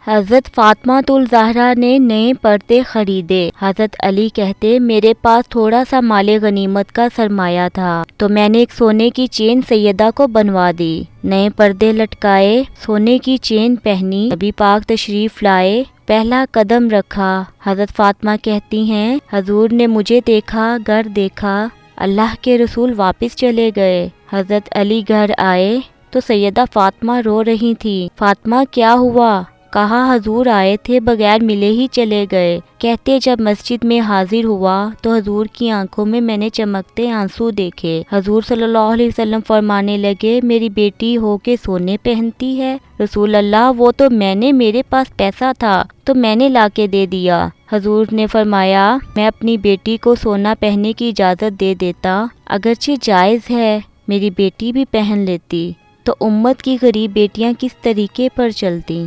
हज़रत फ़ातिमातुल ज़हरा ने नए पर्दे खरीदे। हज़रत अली कहते, मेरे पास थोड़ा सा माले गनीमत का सरमाया था तो मैंने एक सोने की चेन सैयदा को बनवा दी। नए पर्दे लटकाए, सोने की चेन पहनी, नबी पाक तशरीफ लाए, पहला कदम रखा। हज़रत फ़ातिमा कहती हैं, हजूर ने मुझे देखा, घर देखा, अल्लाह के रसूल वापस चले गए। हज़रत अली घर आए तो सैयदा फ़ातिमा रो रही थी। फ़ातिमा क्या हुआ? कहा, हजूर आए थे, बगैर मिले ही चले गए। कहते, जब मस्जिद में हाजिर हुआ तो हजूर की आंखों में मैंने चमकते आंसू देखे। हजूर सल्लल्लाहु अलैहि वसल्लम फरमाने लगे, मेरी बेटी हो के सोने पहनती है। रसूल अल्लाह, वो तो मैंने, मेरे पास पैसा था तो मैंने लाके दे दिया। हजूर ने फरमाया, मैं अपनी बेटी को सोना पहनने की इजाज़त दे देता, अगरचे जायज़ है, मेरी बेटी भी पहन लेती तो उम्मत की गरीब बेटियां किस तरीके पर चलती।